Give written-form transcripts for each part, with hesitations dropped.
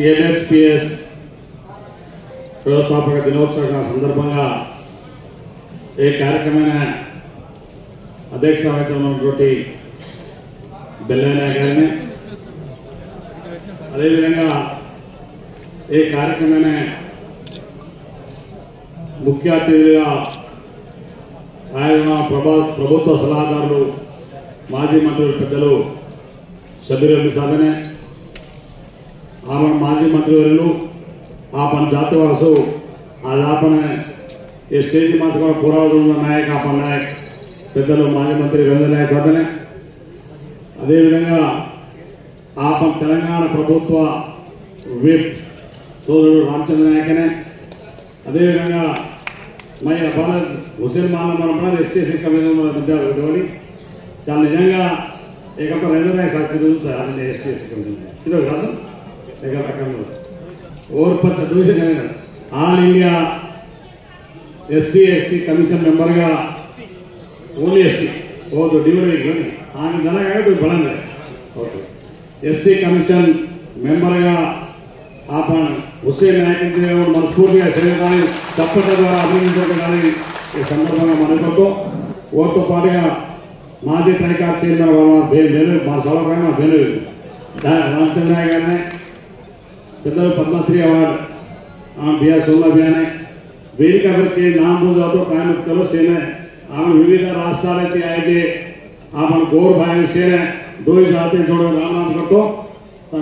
NHPS వ్యవస్థాపక దినోత్సవ సందర్భంగా ఏ కార్యక్రమమైన అధ్యక్ష వహించినటువంటి బెల్లయ్య గారిని, అదేవిధంగా ఏ కార్యక్రమమైన ముఖ్య అతిథిగా ఆయన ప్రభుత్వ సలహాదారులు మాజీ మంత్రులు పెద్దలు షబీర్ అలీ సాబనే, माजी मंत्री आपन जातवासु आज आपन स्टेज मंच पूरा नायक आपन नायक पेदलू माजी मंत्री रवींद्र नायक साहबने अदे विधंगा आपन तेलंगाण प्रभुत्व विप सोदरुडु रामचंद्र नायकने अदे विधंगा मैं भारत हुसैन मानव एसटीसी कमीशन विद्यार्थी चाल निजा एक रवींद्र नायक साहब एसटीसी कमीशन इधर काదు और all India ST SC commission member का ओनली एसटी वो तो डिवाइड आगे जन तो बड़ा ओके एसटी कमीशन मेंबर का आप हुसैन नायक मनस्फूर्ति शरीर चप्पट द्वारा अभिनंदन संदर्भ में मनपो वो तो पाटगा माजी ट्राइका चेयरमैन सभा भेलू रामचंद्र नायक गारे पेदल पद्मश्री अवार्ड बिहार सोमना बिहाने वेदिका के नाम बोझ तो टाइम करो सेने आम विविध राष्ट्राल की आए थे आप गौर भाई सेने दो ही जाते जोड़ो राम नाम करतो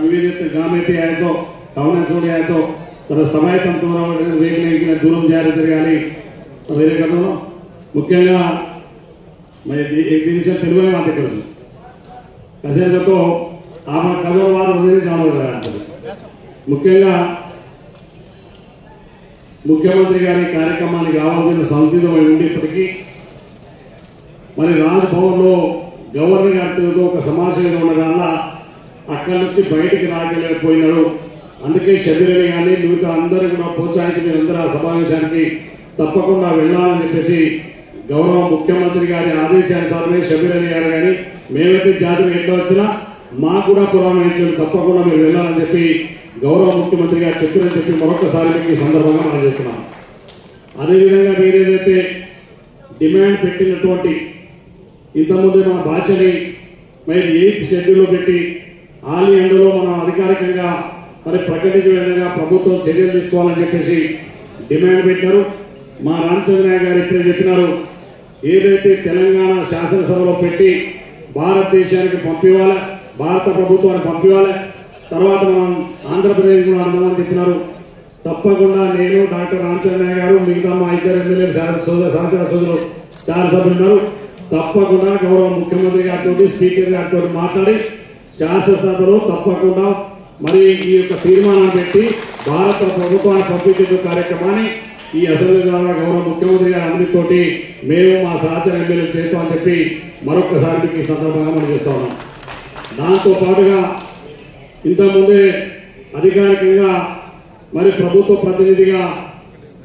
विविध गाँव में आए तो टाउन चोड़ी आए तो तरह समय तम तो वेग दूर जारी तिरगाली वेरे कदम मुख्य मैं एक निमिषम तेलुगु में बातें कर कसे तो आप कदम वार चालू मुख्य मुख्यमंत्री गारी कार्यक्रम रावाल्సిన సంసిద్ధం ఉండేప్పటికీ మరి రాజ్భవన్లో గవర్నర్ గారితో ఒక సమావేశం ఉండడం అక్కడి నుంచి బయటికి రాగలేకపోయినారు. అందుకే షబీర్ అలీ గాని మిగతా అందరూ కూడా ప్రోత్సహించి మీరందరూ ఆ సమావేశానికి తప్పకుండా వెళ్ళాలని చెప్పేసి గౌరవ ముఖ్యమంత్రి గారి ఆదేశానుసారమే షబీర్ అలీ గారు గాని మేమైతే జాతరకు ఎట్లా వచ్చినా మాకు కూడా పురాణం తప్పకుండా మీరు వెళ్ళాలని చెప్పి గౌరవ ముఖ్యమంత్రి గారు చెప్పారని చెప్పి మరొకసారి మీకు ఈ సందర్భంగా మనం చెప్తున్నాం. అదేవిధంగా మీరేదైతే డిమాండ్ పెట్టినటువంటి ఇంతకుముందు మన భాషని మరి 8th షెడ్యూల్లో పెట్టి ఆల్ ఇండియాలో మనం అధికారికంగా మరి ప్రకటించే విధంగా ప్రభుత్వం చర్యలు తీసుకోవాలని చెప్పేసి డిమాండ్ పెట్టారు. మా రామచంద్ర నాయక్ గారు ఇప్పుడే చెప్పినారు, ఏదైతే తెలంగాణ శాసనసభలో పెట్టి భారతదేశానికి పంపివ్వాలి, భారత ప్రభుత్వానికి పంపివ్వాలి, తర్వాత మనం ఆంధ్రప్రదేశ్ కూడా అర్థమని చెప్పినారు. తప్పకుండా నేను డాక్టర్ రామచంద్ర నాయక్ గారు మిగతా మా ఇద్దరు ఎమ్మెల్యేలు సహచర సోదరులు చాలా సభ్యులు ఉన్నారు. తప్పకుండా గౌరవ ముఖ్యమంత్రి గారితో స్పీకర్ గారితో మాట్లాడి శాసనసభలో తప్పకుండా మరి ఈ యొక్క తీర్మానం పెట్టి భారత ప్రభుత్వాన్ని పంపించే కార్యక్రమాన్ని ఈ అసెంబ్లీ ద్వారా గౌరవ ముఖ్యమంత్రి గారి అందరితోటి మేము మా సహచర ఎమ్మెల్యేలు చేస్తామని చెప్పి మరొకసారి మీకు ఈ సందర్భంగా మనం చేస్తా ఉన్నాం. దాంతో పాటుగా ఇంతకుముందే అధికారికంగా మరి ప్రభుత్వ ప్రతినిధిగా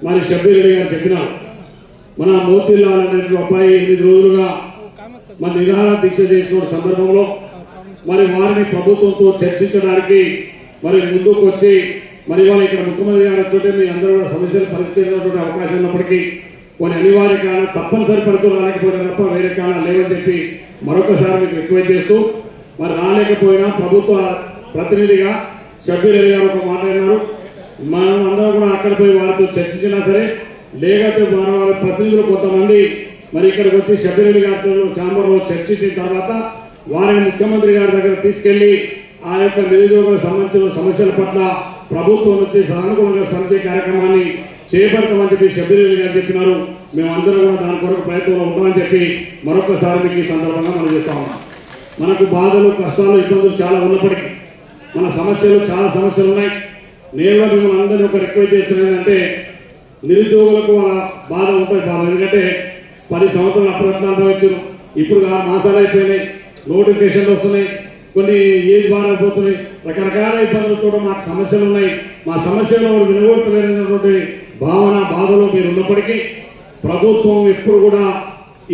మరి షబీర్ అలీ గారు చెప్పినారు, మన మోతీలాల్ అనే అబ్బాయి 8 రోజులుగా మరి నిరాహార దీక్ష చేసిన సందర్భంలో మరి వారిని ప్రభుత్వంతో చర్చించడానికి మరి ముందుకు వచ్చి మరి వాళ్ళు ఇక్కడ ముఖ్యమంత్రి గారితో మీ అందరూ కూడా సమస్యలు పరిష్కరించేటువంటి అవకాశం ఉన్నప్పటికీ కొన్ని అనివార్య కారణం తప్పనిసరి పరిస్థితులు రాలేకపోయినా తప్ప వేరే కారణాలు లేవని చెప్పి మరొకసారి మీకు రిక్వెస్ట్ చేస్తూ మరి రాలేకపోయినా ప్రభుత్వ ప్రతినిధిగా షబీర్ అలీ గారు ఒక మాట్లాడినారు. మనం అందరం కూడా అక్కడ పోయి వారితో చర్చించినా సరే లేకపోతే వాళ్ళ ప్రతినిధులు కొంతమంది మరి ఇక్కడికి వచ్చి షబీర్ అలీ గారితో ఛాంబర్లో చర్చించిన తర్వాత వారిని ముఖ్యమంత్రి గారి దగ్గర తీసుకెళ్లి ఆ యొక్క నిరుద్యోగులకు సంబంధించిన సమస్యల పట్ల ప్రభుత్వం నుంచి సానుకూలంగా స్పందించే కార్యక్రమాన్ని చేపడతామని చెప్పి షబీర్ అలీ గారు చెప్పినారు. మేమందరం కూడా దాని కొరకు ప్రయత్నంలో ఉంటామని చెప్పి మరొకసారి మీకు ఈ సందర్భంగా మనం చెప్తా ఉన్నాం. మనకు బాధలు కష్టాలు ఇబ్బందులు చాలా ఉన్నప్పటికీ మన సమస్యలు చాలా సమస్యలు ఉన్నాయి. నేను మిమ్మల్ని అందరినీ ఒక రిక్వెస్ట్ చేస్తున్నదంటే నిరుద్యోగులకు వాళ్ళ బాధ ఉంటుంది బాబు. ఎందుకంటే 10 సంవత్సరాలు అప్పుడు అనుభవించారు, ఇప్పుడు 6 మాసాలు అయిపోయినాయి, నోటిఫికేషన్లు వస్తున్నాయి, కొన్ని ఏజ్ బారైపోతున్నాయి, రకరకాల ఇబ్బందులతో మాకు సమస్యలు ఉన్నాయి. మా సమస్యలు వినగొట్టలేనటువంటి భావన బాధలో మీరు ఉన్నప్పటికీ ప్రభుత్వం ఎప్పుడు కూడా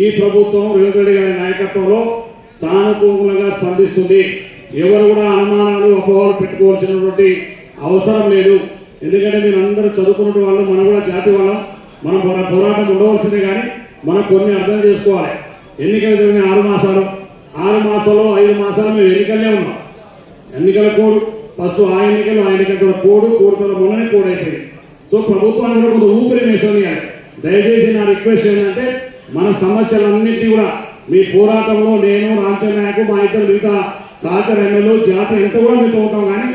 ఈ ప్రభుత్వం రేవంత్ రెడ్డి గారి నాయకత్వంలో సానుకూలంగా స్పందిస్తుంది. ఎవరు కూడా అనుమానాలు అపోహలు పెట్టుకోవాల్సినటువంటి అవసరం లేదు. ఎందుకంటే మీరు అందరూ చదువుకున్న వాళ్ళు, మనం కూడా జాతి వాళ్ళం, మనం పోరాటం ఉండవలసిందే. కానీ మనం కొన్ని అర్థం చేసుకోవాలి. ఎన్నికలు జరిగిన 6 మాసాలు, 6 మాసాలు 5 మాసాలు మేము ఎన్నికలనే ఉన్నాం. ఎన్నికల కోడ్ ఫస్ట్ ఆ ఎన్నికల కోడ్ కదా మొన్ననే కోడ్ అయిపోయింది. సో ప్రభుత్వాన్ని కూడా కొంత ఊపిరి వేసనియాలి. దయచేసి నా రిక్వెస్ట్ ఏంటంటే మన సమస్యలన్నింటినీ కూడా మీ పోరాటంలో నేను, రామచంద్ర నాయకు, మా ఇద్దరు మిగతా సహచర ఎమ్మెల్యేలు, జాతి ఎంత కూడా మీతో ఉంటాం. కానీ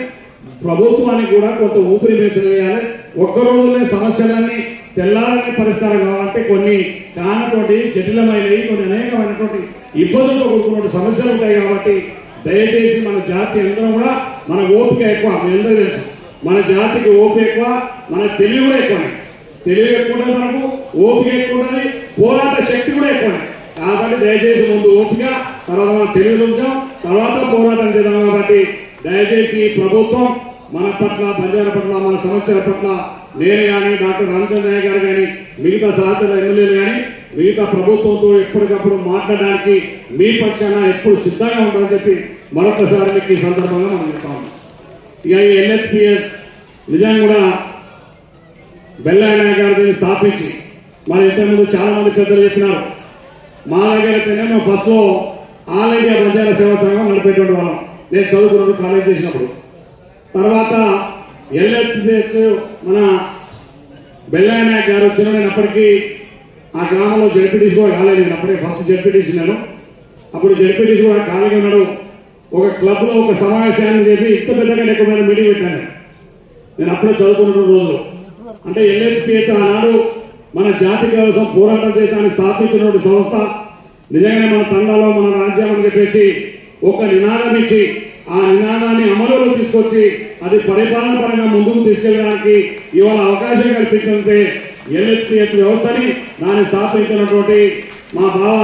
ప్రభుత్వానికి కూడా కొంత ఊపిరి వేసనియాలి. ఒక్క రోజులే సమస్యలన్నీ తెల్లారని పరిష్కారం కావాలంటే కొన్ని కానటువంటి జటిలమైనవి, కొన్ని అనేకమైనటువంటి ఇబ్బందులతో కూడుకున్న సమస్యలు ఉంటాయి. కాబట్టి దయచేసి మన జాతి అందరం కూడా మన ఓపిక ఎక్కువ, మీ అందరూ తెలుసు. మన జాతికి ఓపిక ఎక్కువ, మన తెలివి కూడా ఎక్కువ. తెలివి ఎక్కువ ఉంటుంది, మనకు ఓపిక ఎక్కువ ఉంటుంది, పోరాట శక్తి కూడా ఎక్కువ. కాబట్టి దయచేసి ముందు ఓపిక, తర్వాత మన తెలివి ఉంచాం, తర్వాత పోరాటం చేద్దాం. కాబట్టి దయచేసి ప్రభుత్వం మన పట్ల, బంజారా పట్ల, మన సమస్యల పట్ల నేను కానీ, డాక్టర్ రామచంద్ర నాయక్ గారు కానీ, మిగతా సహచర ఎమ్మెల్యేలు కానీ, మిగతా ప్రభుత్వంతో ఎప్పటికప్పుడు మాట్లాడడానికి మీ పక్షాన ఎప్పుడు సిద్ధంగా ఉంటుందని చెప్పి మరొకసారి మీకు ఈ సందర్భంగా మనం చెప్తాము. ఇక ఈ NHPS నిజంగా కూడా బెల్లయ్య నాయక్ గారు దీన్ని స్థాపించి, మరి ఇంతకుముందు చాలా మంది పెద్దలు చెప్పినారు. మా దగ్గర అయితేనే మేము ఫస్ట్లో ఆల్ ఇండియా బంజారా సేవా సంఘం నడిపేటువంటి వాళ్ళం, నేను చదువుకున్నప్పుడు కాలేజ్ చేసినప్పుడు. తర్వాత NHPS మన బెల్లయ్య నాయక్ గారు వచ్చిన, నేను అప్పటికి ఆ గ్రామంలో జడ్పీటీసీ కూడా కాలేదు. నేను అప్పుడే ఫస్ట్ జడ్పీటీసీ నేను. అప్పుడు జడ్పీటీసీ కూడా ఖాళీగా ఉన్నాడు. ఒక క్లబ్లో ఒక సమావేశాన్ని చెప్పి ఇంత పెద్దగా ఎక్కువ మీటింగ్ పెట్టాను నేను అప్పుడే చదువుకున్న రోజులు. అంటే NHPS ఆనాడు మన జాతి కోసం పోరాటం చేయడానికి స్థాపించినటువంటి సంస్థ. నిజంగానే మన తండాలో మన రాజ్యం అని చెప్పేసి ఒక నినాదం ఇచ్చి, ఆ నినాదాన్ని అమలులో తీసుకొచ్చి అది పరిపాలన పరంగా ముందుకు తీసుకెళ్ళడానికి ఇవాళ అవకాశం కల్పించే NHPS వ్యవస్థని దాన్ని స్థాపించినటువంటి మా బావ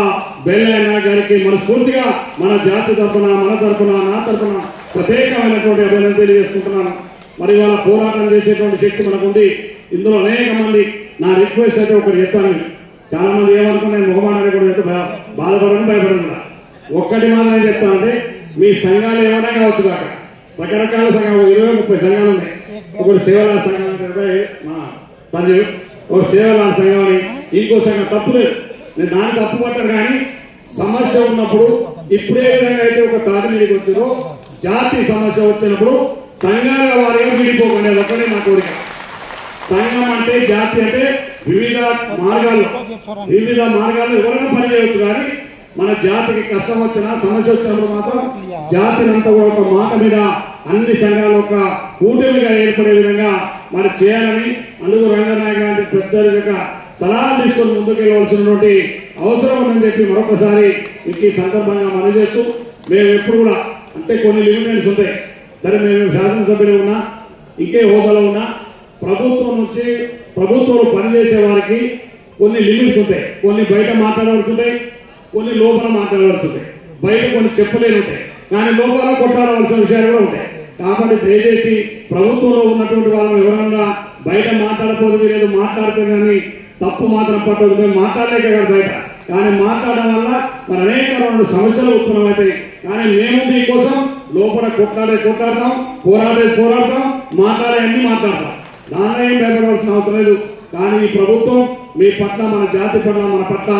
బెల్లయ్య నాయక్ గారికి మనస్ఫూర్తిగా మన జాతి తరఫున, మన తరఫున, నా తరఫున ప్రత్యేకమైనటువంటి అభినందనలు తెలియజేసుకుంటున్నాను. మరి ఇవాళ పోరాటం చేసేటువంటి శక్తి మనకుంది. ఇందులో అనేక మంది, నా రిక్వెస్ట్ అయితే ఒకటి చెప్తాను. చాలా మంది ఏమనుకున్నా, నేను మొహమానాన్ని కూడా చెప్తే బాధపడను, భయపడను కూడా. ఒక్కటి మాత్రం చెప్తానంటే, మీ సంఘాలు ఏమైనా కావచ్చు కాక, రకరకాల సంఘాలు 20-30 సంఘాలు ఉన్నాయి. ఒకటి సేవల సంఘం అంటే మా సంజీవ్, ఒక సేవల సంఘం అని, ఇంకో సంఘం తప్పు లేదు, నేను దాన్ని తప్పు పట్టాను. కానీ సమస్య ఉన్నప్పుడు ఇప్పుడే విధంగా అయితే ఒక తాటి మీదకి వచ్చారో, జాతి సమస్య వచ్చినప్పుడు సంఘాల వారిగా విడిపోకండి. అది ఒక్కడే నా కోరిక. సంఘం అంటే, జాతి అంటే వివిధ మార్గాల్లో ఎవరైనా పనిచేయవచ్చు. కానీ మన జాతికి కష్టం వచ్చినా, సమస్య వచ్చినప్పుడు మాత్రం జాతినంతా కూడా ఒక మాట మీద అన్ని సంఘాలు ఒక కూటమిగా ఏర్పడే విధంగా మరి చేయాలని, అందుకు రంగనాయక్ గారి పెద్ద సలహాలు తీసుకొని ముందుకు వెళ్ళవలసినటువంటి అవసరం ఉందని చెప్పి మరొకసారి మీకు ఈ సందర్భంగా మనం చేస్తూ, మేము ఎప్పుడు కూడా అంటే కొన్ని లిమిటెన్స్ ఉంటాయి. సరే, మేము శాసనసభ్యులు ఉన్నా, ఇంకే హోదాలో ఉన్నా, ప్రభుత్వం నుంచి ప్రభుత్వంలో పనిచేసే వారికి కొన్ని లిమిట్స్ ఉంటాయి. కొన్ని బయట మాట్లాడవలసి ఉంటాయి, కొన్ని లోపల మాట్లాడవలసి ఉంటాయి. బయట కొన్ని చెప్పలేని ఉంటాయి, కానీ లోపల కొట్లాడవలసిన విషయాలు కూడా ఉంటాయి. కాబట్టి దయచేసి ప్రభుత్వంలో ఉన్నటువంటి వాళ్ళని ఎవరన్నా బయట మాట్లాడకపోతే, లేదు మాట్లాడితే కానీ తప్పు మాత్రం పట్టదు. మేము మాట్లాడలేక కదా బయట, కానీ మాట్లాడడం వల్ల మరి అనేక సమస్యలు ఉత్పన్నమవుతాయి. కానీ మేము మీకోసం లోపల కొట్లాడతాం, పోరాడతాం, అన్ని మాట్లాడతాం. దానిలో ఏం భయపడవలసిన అవసరం లేదు. కానీ ఈ ప్రభుత్వం మీ పట్ల, మన జాతి పట్ల, మన పట్ల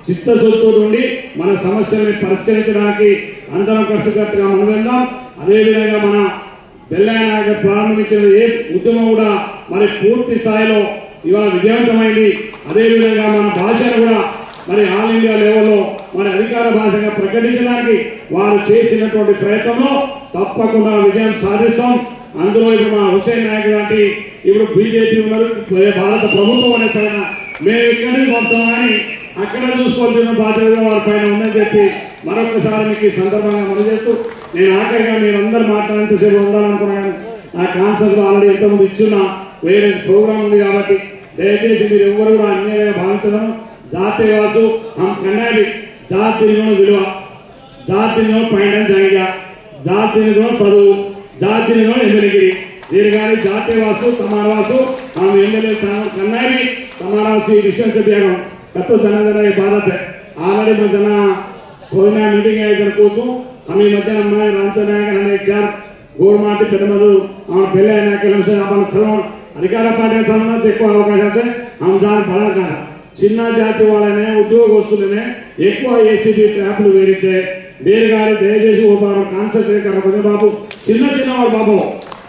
చిత్తశుద్ధితో ఉండి మన సమస్యల్ని పరిష్కరించడానికి అందరం కలిసికట్టుగా మనం వెళ్దాం. అదేవిధంగా మన బెల్లయ్య నాయక్ ప్రారంభించిన ఏ ఉద్యమం కూడా మరి పూర్తి స్థాయిలో ఇవాళ విజయవంతమైంది. అదేవిధంగా మన భాషను కూడా మరి ఆల్ ఇండియా లెవెల్లో మరి అధికార భాషగా ప్రకటించడానికి వారు చేసినటువంటి ప్రయత్నంలో తప్పకుండా విజయం సాధిస్తాం. అందులో ఇప్పుడు మా హుసేన్ నాయక్ లాంటి ఇప్పుడు బీజేపీ ఉన్నారు, భారత ప్రభుత్వం అనే పైన మేము ఇక్కడి నుంచి వస్తాం, కానీ అక్కడ చూసుకోవాల్సిన బాధ్యత వారి పైన ఉందని చెప్పి మరొకసారి మీకు ఈ సందర్భంగా మనం చేస్తూ, నేను ఆఖరిగా మీరందరూ మాట్లాడేంతసేపు ఉండాలనుకున్నాను. ఆ కాన్సెప్ట్ ఆల్రెడీ ఎంతమంది ఇచ్చున్నా వేరే ప్రోగ్రాం ఉంది. కాబట్టి దయచేసి మీరు ఎవరు కూడా అన్యాయంగా భావించడం. జాతీయవాసు కన్నాడి జాతిని విలువ, జాతిని పైన జాయిగా, జాతిని చదువు, జాతిని ఎమ్మెల్యేగిరి. దీని కానీ జాతీయవాసు తమారవాసు ఎమ్మెల్యే కన్నాడి तमारा विषय से कत जन भारत आलरे मैं जन कोई मीटिंग जन को हमें मध्य रामचंद्र नायक हमें 4 గోరుమాటి పెద్ద మందు పెళ్ళి అయినా చదవడం అధికార పార్టీ చదవడానికి ఎక్కువ అవకాశం దాని బలం కాదు చిన్న జాతి వాళ్ళనే ఉద్యోగస్తులనే ఎక్కువ ఏసీబీ ట్రాప్లు వేరించే దేనిగాని దయచేసి పోతారు కాన్సన్ట్రేట్ కదా కొంచెం బాబు చిన్న వాడు బాబు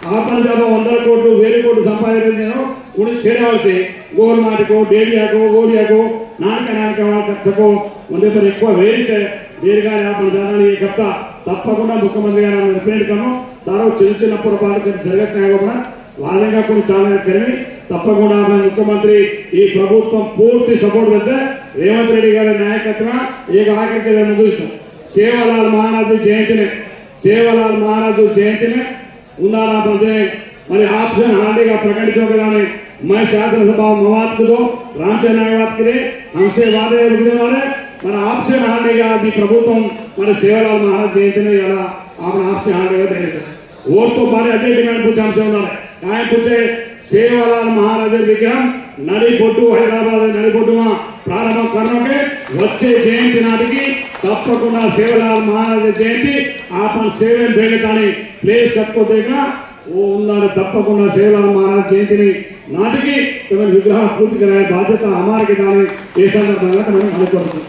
ఆ పని తప్ప 100 కోట్లు 1000 కోట్లు సంపాదించాను ఉడి చేరవలసి గోరుమాటికో డేడియాకో ఓడియాకో నాటక వాళ్ళ ఖర్చుకో ఉండే పని ఎక్కువ వేరించే దేనిగాని ఆ పని జరగాలని చెప్తా తప్పకుండా ముఖ్యమంత్రి గారు రిప్రజెంట్ కను సార్ చిన్న పొరపాటు జరగకుండా వాళ్ళగా కూడా చాలా కలిగి తప్పకుండా ముఖ్యమంత్రి ఈ ప్రభుత్వం పూర్తి సపోర్ట్ వచ్చే రేవంత్ రెడ్డి గారి నాయకత్వం ఏక ఆఖరికి ముగిస్తాం సేవలాల్ మహారాజు జయంతిని ఉండాలంటే మరి ఆప్షన్ హాండీగా ప్రకటించగానే मैं शासनसभा मवाद को दो रामचंद्र नायवाद के हमसे वादे रुकने वाले मन आपसे हांडेगा दी प्रभुत्व मन सेवालाल महाराज जयंती ने याला आपने आपसे हांडेगा देने और तो बारे अजय डिमांड पूछा हमसे उन्होंने क्या पूछे सेवालाल महाराज विग्रह नड़ीबొట్టు హైదరాబాద్ నడిబొట్టు ప్రారంభం करने వచ్చే జయంతి నాటికి తప్పకుండా సేవలాల్ మహారాజ్ జయంతి आपन सेवे बेगतानी प्लेस कట్టుకో देगा वो उन्होंने तప్పకుండా సేవలాల్ మహారాజ్ జయంతిని నాటికి విగ్రహ పూర్తి कराए బాధ్యత हमारे के दाने ఏ సందర్భంగా మనం అనుకుంటున్నాం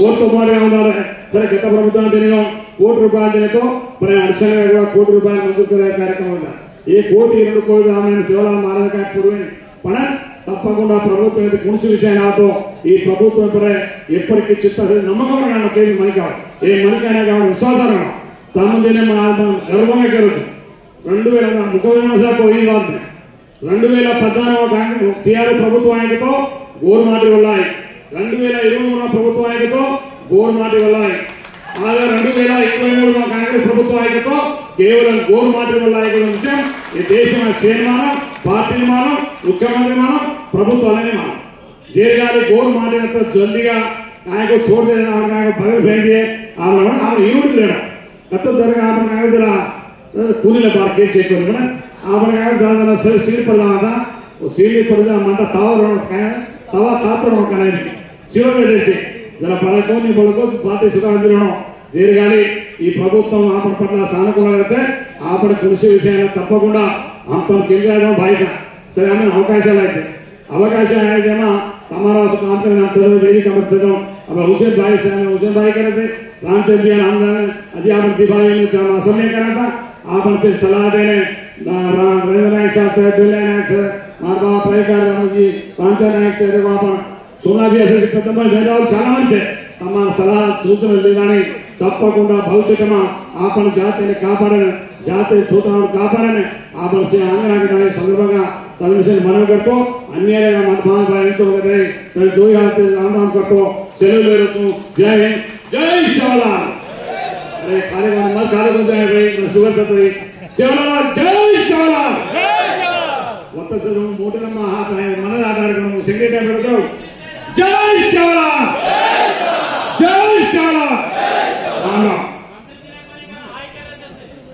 ఓటు మాడిగా ఉండాలి సరే గత ప్రభుత్వం దినో కోటి రూపాయలు దినతో మరి అడిషనల్ గా కోటి రూపాయలు మంజూరు कराए కార్యక్రమం ఉంది ఏ కోటి 2 కోటి ఆమెను సేవలాల్ మహారాజ్ का పూర్వే పణ తప్పకుండా ప్రభుత్వం ఇది కుణుసు విషయం ఆతో ఈ ప్రభుత్వం పరే ఎప్పటికీ చిత్తశుద్ధి నమ్మకం మనకేమి మనకి ఏ మనకైనా కావాలి విశ్వాసం తమదినే మన గర్వంగా కలుగుతుంది 2030 సార్ పోయి వారు 2014 టీఆర్ ప్రభుత్వం ఆయనతో గోరుమాటి వల్లాయి 2023 ప్రభుత్వం ఆయనతో గోరుమాటి వల్లాయి ఆగా 2023 కాంగ్రెస్ ప్రభుత్వం ఆయనతో కేవలం గోరుమాటి వల్లాయి విషయం ఈ దేశం సేనమానం పార్టీ మానం ముఖ్యమంత్రి మానం ప్రభుత్వాలనే మానం జేర్గాలి గోరుమాటినంత జల్దిగా ఆయనకు छोड़ देना ఆయనకు బదులు भेजिए ఆమె యూనిట్ లేడా గత జరగ ఆమె జరా కూలీల బార్ కేసు చెక్కుని కూడా ఆమె జర సీల్ పడదా సీల్ పడదా మంట తవా తాతడం కానీ శివమే తెచ్చి జర బలకోని పార్టీ సుఖాంజనం జరగాలి ఈ ప్రభుత్వం ఆపణ పట్ల సానుకూలంగా అయితే ఆపణ కృషి విషయాన్ని తప్పకుండా అంతం గిరిగారం భాష సరే ఆమె అవకాశాలు అయితే అవకాశం అయితేమా तमारा काम करना चलो मेरी कमर चलो अब हुसैन भाई करे से रामचंद्र जी हम अजय आमंती भाई ने चाह असम्य करा था आप उनसे सलाह देने रविंद्र नायक साहब से बिल्ला नायक से मार बाबा प्रकार जी पांचा नायक से बाबा सोना भी ऐसे खत्म भेजा और చాలా మంచి तमारा सलाह सूचना लेगाने తప్పకుండా భవిష్యత్తులో ఆపణ జాతిని కాపాడని జాతి చూతను కాపాడని ఆపణ से ఆంగ్లానికి సందర్భంగా तमिल मन करते अन्य मन भाई जो राम राम करते सेलू ले जय हिंद जय शिवलाल अरे खाली मत खाली जय भाई शुगर छत्री शिवलाल जय शिवलाल मोटे हाथ मन आटा सेक्रेटरी